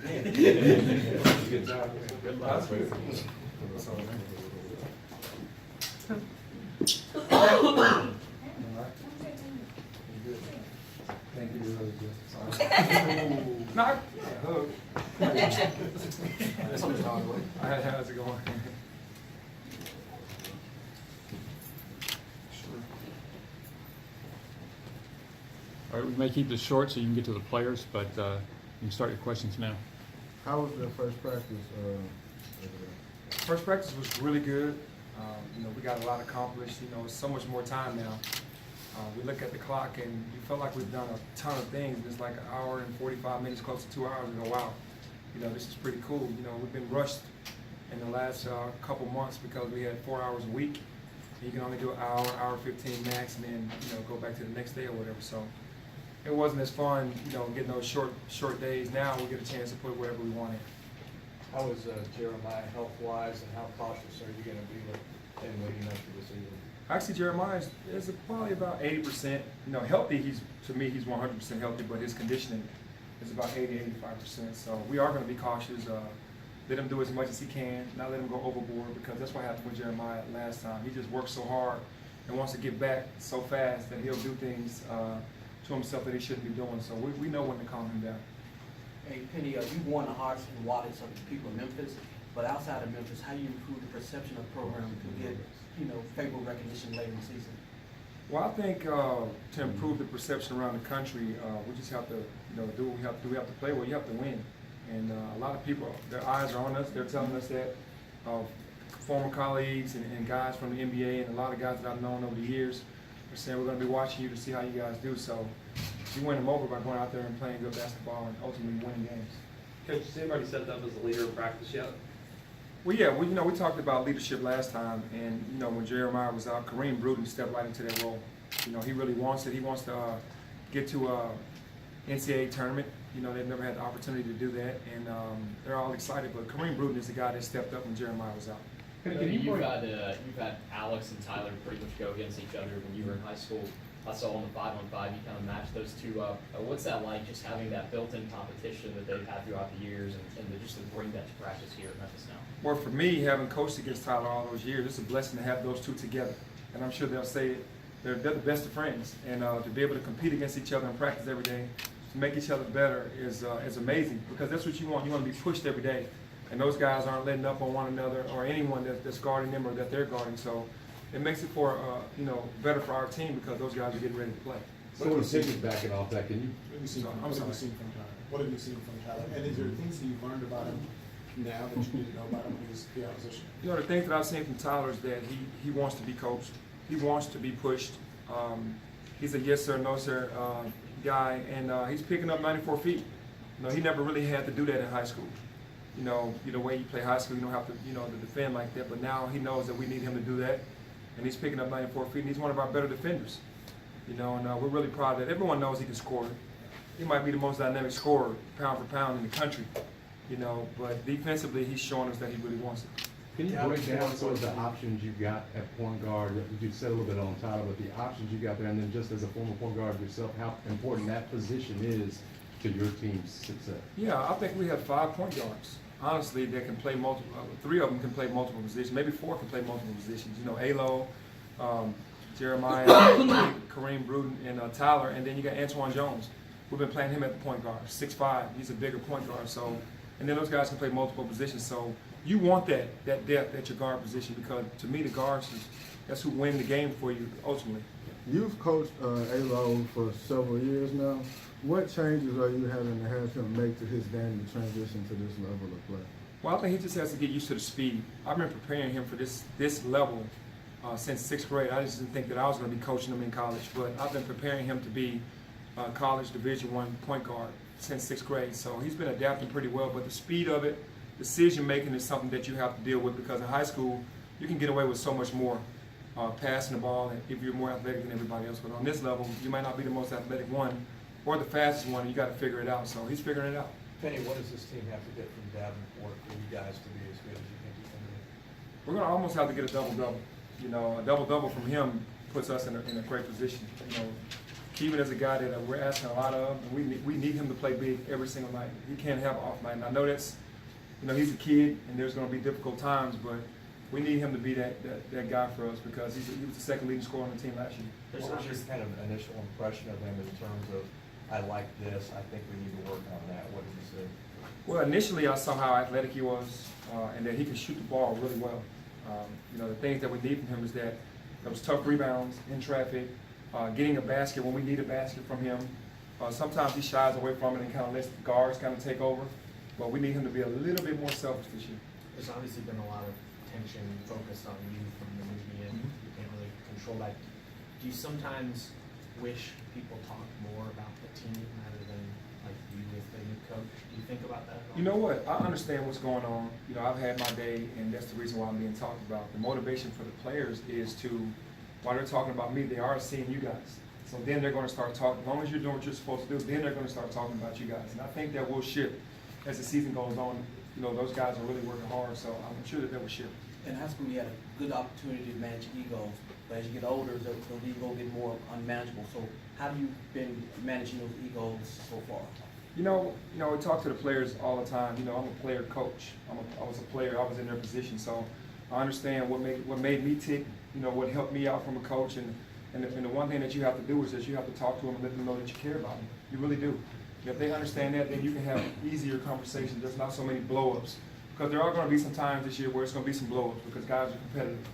Good job. Good pass. Thank you. No, hug. How's it going? All right, we may keep this short so you can get to the players, but you can start your questions now. How was the first practice? First practice was really good. We got a lot accomplished. It's so much more time now. We look at the clock and you feel like we've done a ton of things. It's like an hour and 45 minutes, close to 2 hours, and go, wow, this is pretty cool. We've been rushed in the last couple months because we had 4 hours a week. You can only do an hour 15 max, and then go back to the next day or whatever. So it wasn't as fun, getting those short days. Now we get a chance to put whatever we want in. How is Jeremiah health-wise, and how cautious are you going to be with him leading up to the season? Actually, Jeremiah is probably about 80%. Healthy. To me, he's 100% healthy, but his conditioning is about 80-85%. So we are going to be cautious. Let him do as much as he can, not let him go overboard, because that's what happened with Jeremiah last time. He just works so hard and wants to get back so fast that he'll do things to himself that he shouldn't be doing. So we know when to calm him down. Hey, Penny, you won the hearts and wallets of the people in Memphis, but outside of Memphis, how do you improve the perception of the program to get, favorable recognition later in the season? Well, I think to improve the perception around the country, we just have to, do what we have to do. We have to play well. You have to win. And a lot of people, their eyes are on us. They're telling us that former colleagues and guys from the NBA and a lot of guys that I've known over the years are saying we're going to be watching you to see how you guys do. So we win them over by going out there and playing good basketball and ultimately winning games. Coach, has anybody stepped up as a leader in practice yet? Well, yeah, we talked about leadership last time, and when Jeremiah was out, Kareem Bruton stepped right into that role. He really wants it. He wants to get to a NCAA tournament. They've never had the opportunity to do that, and they're all excited. But Kareem Bruton is the guy that stepped up when Jeremiah was out. You've had Alex and Tyler pretty much go against each other when you were in high school. I saw on the 5-on-5 you kind of matched those two up. What's that like, just having that built-in competition that they've had throughout the years, and just to bring that to practice here at Memphis now? Well, for me, having coached against Tyler all those years, it's a blessing to have those two together. And I'm sure they'll say they're the best of friends. And to be able to compete against each other in practice every day, to make each other better is amazing, because that's what you want. You want to be pushed every day. And those guys aren't letting up on one another or anyone that's guarding them or that they're guarding. So it makes it for better for our team, because those guys are getting ready to play. So what is backing off that? Can you? What have you seen from Tyler? And is there things that you've learned about him now that you need to know about him when he's the opposition? The things that I've seen from Tyler is that he wants to be coached. He wants to be pushed. He's a yes sir, no sir guy, and he's picking up 94 feet. He never really had to do that in high school. The way you play high school, you don't have to, to defend like that. But now he knows that we need him to do that, and he's picking up 94 feet. And he's one of our better defenders. And we're really proud of that. Everyone knows he can score. He might be the most dynamic scorer, pound for pound, in the country. But defensively, he's showing us that he really wants it. Can you break down some of the options you got at point guard? You said a little bit on Tyler, but the options you got there, and then just as a former point guard yourself, how important that position is to your team's success? Yeah, I think we have 5 point guards. Honestly, they can play multiple. 3 of them can play multiple positions. Maybe 4 can play multiple positions. Alo, Jeremiah, Kareem Bruton, and Tyler, and then you got Antoine Jones. We've been playing him at the point guard, 6'5". He's a bigger point guard. So, and then those guys can play multiple positions. So you want that depth at your guard position, because to me the guards that's who win the game for you ultimately. You've coached Alo for several years now. What changes are you having to have him make to his game to transition to this level of play? Well, I think he just has to get used to the speed. I've been preparing him for this level since 6th grade. I just didn't think that I was going to be coaching him in college, but I've been preparing him to be a college Division I point guard since 6th grade. So he's been adapting pretty well, but the speed of it, decision making is something that you have to deal with, because in high school you can get away with so much more passing the ball if you're more athletic than everybody else. But on this level, you might not be the most athletic one or the fastest one. You got to figure it out. So he's figuring it out. Penny, what does this team have to get from Davenport for you guys to be as good as you think you can be? We're going to almost have to get a double-double. A double-double from him puts us in a great position. Keevan is a guy that we're asking a lot of, and we need him to play big every single night. He can't have an off night. And I know that's, he's a kid, and there's going to be difficult times, but we need him to be that guy for us because he was the second leading scorer on the team last year. What was your kind of initial impression of him in terms of, I like this, I think we need to work on that? What did you say? Well, initially I saw how athletic he was, and that he could shoot the ball really well. The things that we need from him is that those tough rebounds in traffic, getting a basket when we need a basket from him. Sometimes he shies away from it and kind of lets the guards kind of take over, but we need him to be a little bit more selfish this year. There's obviously been a lot of attention focused on you from the media, and you can't really control that. Do you sometimes wish people talked more about the team rather than like you with the new coach? Do you think about that at all? You know what? I understand what's going on. I've had my day, and that's the reason why I'm being talked about. The motivation for the players is to, while they're talking about me, they are seeing you guys. So then they're going to start talking. As long as you're doing what you're supposed to do, then they're going to start talking about you guys. And I think that will shift as the season goes on. Those guys are really working hard, so I'm sure that will shift. In high school, you had a good opportunity to manage egos, but as you get older, those egos get more unmanageable. So how have you been managing those egos so far? We talk to the players all the time. I'm a player coach. I was a player. I was in their position, so I understand what made me tick. What helped me out from a coach, and the one thing that you have to do is that you have to talk to them and let them know that you care about them. You really do. If they understand that, then you can have easier conversations. There's not so many blow-ups. Because there are going to be some times this year where it's going to be some blow-ups because guys are competitive.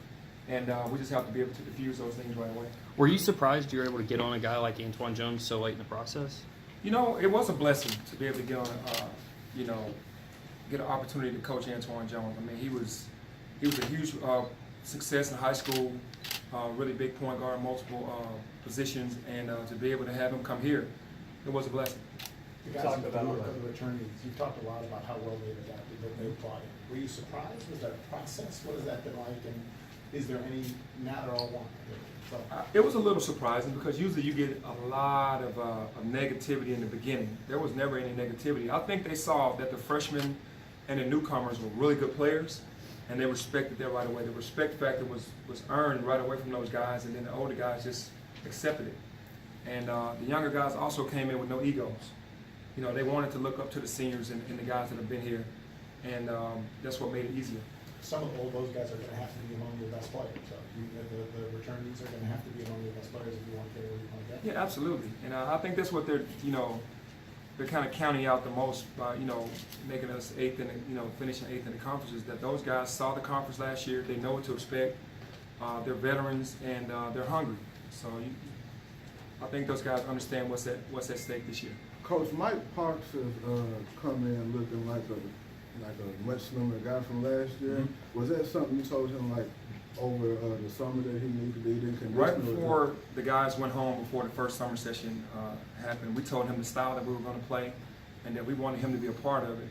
And we just have to be able to diffuse those things right away. Were you surprised you were able to get on a guy like Antoine Jones so late in the process? It was a blessing to be able to get on, get an opportunity to coach Antoine Jones. I mean, he was a huge success in high school, really big point guard, multiple positions, and to be able to have him come here, it was a blessing. You guys have done work on the returnees. You've talked a lot about how well they've adapted, that they've bought in. Were you surprised? Was that a process? What has that been like? And is there any, now they're all one? So. It was a little surprising because usually you get a lot of negativity in the beginning. There was never any negativity. I think they saw that the freshmen and the newcomers were really good players, and they respected that right away. The respect factor was earned right away from those guys, and then the older guys just accepted it. And the younger guys also came in with no egos. They wanted to look up to the seniors and the guys that have been here, and that's what made it easier. Some of all those guys are going to have to be among your best players. So the returnees are going to have to be among your best players if you want to get where you want to get. Yeah, absolutely. And I think that's what they're kind of counting out the most by making us eighth and finishing eighth in the conference, is that those guys saw the conference last year. They know what to expect. They're veterans and they're hungry. So I think those guys understand what's at stake this year. Coach, Mike Parks has come in looking like a much slimmer guy from last year. Mm-hmm. Was that something you told him over the summer that he needed to be in condition? Right before the guys went home, before the first summer session happened, we told him the style that we were going to play and that we wanted him to be a part of it.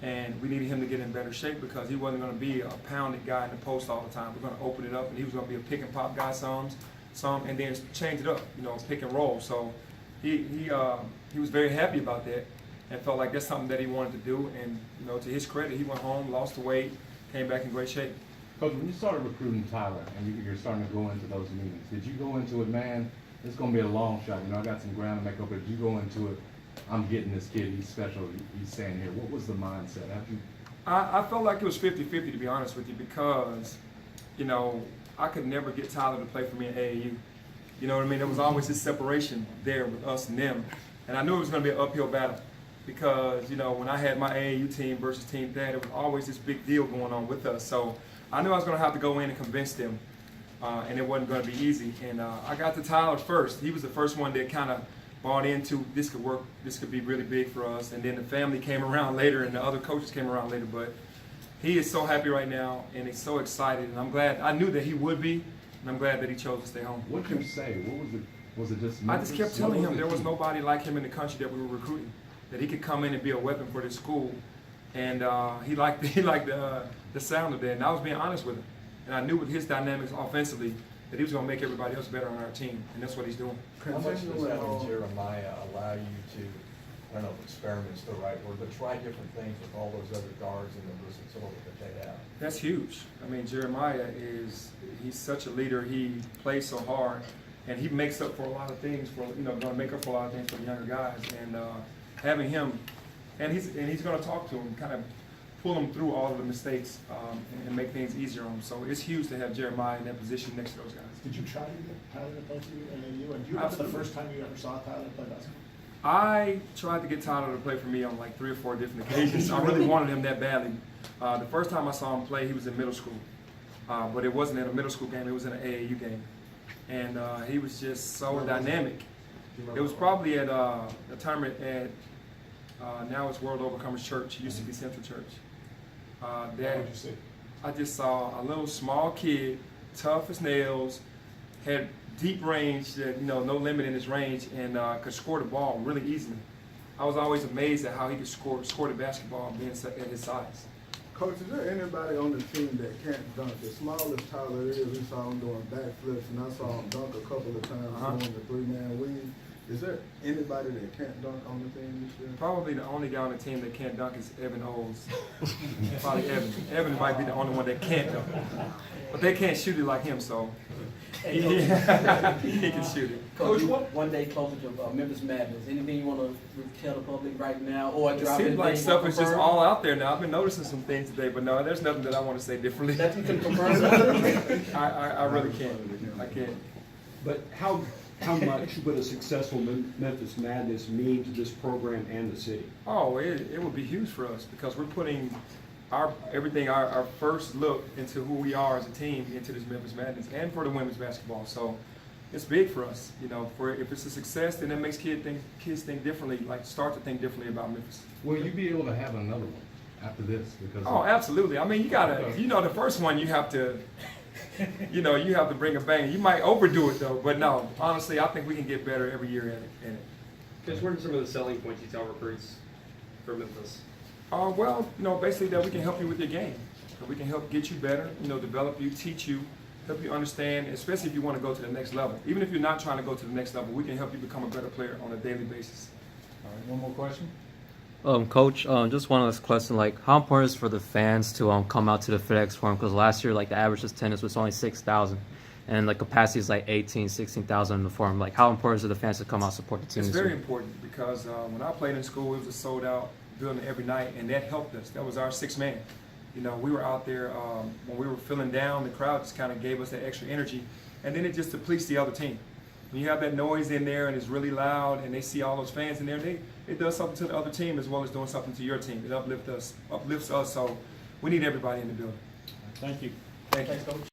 And we needed him to get in better shape because he wasn't going to be a pounded guy in the post all the time. We're going to open it up, and he was going to be a pick and pop guy some, and then change it up, pick and roll. So he was very happy about that and felt like that's something that he wanted to do. And to his credit, he went home, lost the weight, came back in great shape. Coach, when you started recruiting Tyler and you're starting to go into those meetings, did you go into it, man, it's going to be a long shot. I got some ground to make up, but did you go into it, I'm getting this kid, he's special, he's staying here? What was the mindset? I felt like it was 50-50, to be honest with you, because, I could never get Tyler to play for me in AAU. You know what I mean? There was always this separation there with us and them. And I knew it was going to be an uphill battle because, when I had my AAU team versus Team Dad, there was always this big deal going on with us. So I knew I was going to have to go in and convince them, and it wasn't going to be easy. And I got to Tyler first. He was the first one that kind of bought into this could work, this could be really big for us. And then the family came around later and the other coaches came around later. But he is so happy right now and he's so excited. And I'm glad, I knew that he would be, and I'm glad that he chose to stay home. What did you say? What was it? Was it just I just kept telling him there was nobody like him in the country that we were recruiting, that he could come in and be a weapon for this school. And he liked the sound of that. And I was being honest with him. And I knew with his dynamics offensively that he was going to make everybody else better on our team. And that's what he's doing. How much does having Jeremiah allow you to, I don't know if experiment's the right word, but try different things with all those other guards and the versatility that they have? That's huge. I mean, Jeremiah he's such a leader. He plays so hard. and he makes up for a lot of things for, going to make up for a lot of things for the younger guys. And having him, and he's going to talk to him, kind of pull him through all of the mistakes and make things easier on him. So it's huge to have Jeremiah in that position next to those guys. Did you try to get Tyler to play for you in AAU? And do you remember Absolutely. the first time you ever saw Tyler play basketball? I tried to get Tyler to play for me on like 3 or 4 different occasions. I really wanted him that badly. The first time I saw him play, he was in middle school. But it wasn't in a middle school game, it was in an AAU game. And he was just so dynamic. It was probably at a tournament at, now it's World Overcomers Church, it used to be Central Church. What did you see? I just saw a little small kid, tough as nails, had deep range, no limit in his range, and could score the ball really easily. I was always amazed at how he could score the basketball being at his size. Coach, is there anybody on the team that can't dunk? As small as Tyler is, we saw him doing backflips, and I saw him dunk a couple of times doing the 3-man weave. Is there anybody that can't dunk on the team this year? Probably the only guy on the team that can't dunk is Evan Oles. Probably Evan. Evan might be the only one that can't dunk. But they can't shoot it like him, so he can shoot it. Coach, one day closer to Memphis Madness. Anything you want to tell the public right now, or It drop seems like anything stuff is just confirm? all out there now. I've been noticing some things today, but no, there's nothing that I want to say differently. That you can confirm? I really can't. I can't. But how much would a successful Memphis Madness mean to this program and the city? Oh, it would be huge for us because we're putting our first look into who we are as a team into this Memphis Madness and for the women's basketball. So it's big for us. If it's a success, then it makes kids think differently, like start to think differently about Memphis. Will you be able to have another one after this? Because Oh, absolutely. I mean, you gotta, the first one you have to, you have to bring a bang. You might overdo it though, but no, honestly, I think we can get better every year at it. Because what are some of the selling points you tell recruits for Memphis? Well, basically that we can help you with your game. That we can help get you better, develop you, teach you, help you understand, especially if you want to go to the next level. Even if you're not trying to go to the next level, we can help you become a better player on a daily basis. All right, one more question. Coach, just one last question. Like, how important is it for the fans to come out to the FedEx Forum? Because last year, like, the average attendance was only 6,000, and like capacity is like 18,000, 16,000 in the Forum. Like, how important is it for the fans to come out and support the team? It's this very year? important because when I played in school, it was a sold-out building every night, and that helped us. That was our sixth man. We were out there when we were feeling down. The crowd just kind of gave us that extra energy, and then it just depletes the other team. When you have that noise in there and it's really loud, and they see all those fans in there, it does something to the other team as well as doing something to your team. It uplifts us. So we need everybody in the building. Thank you. Thank you. Thanks, Coach.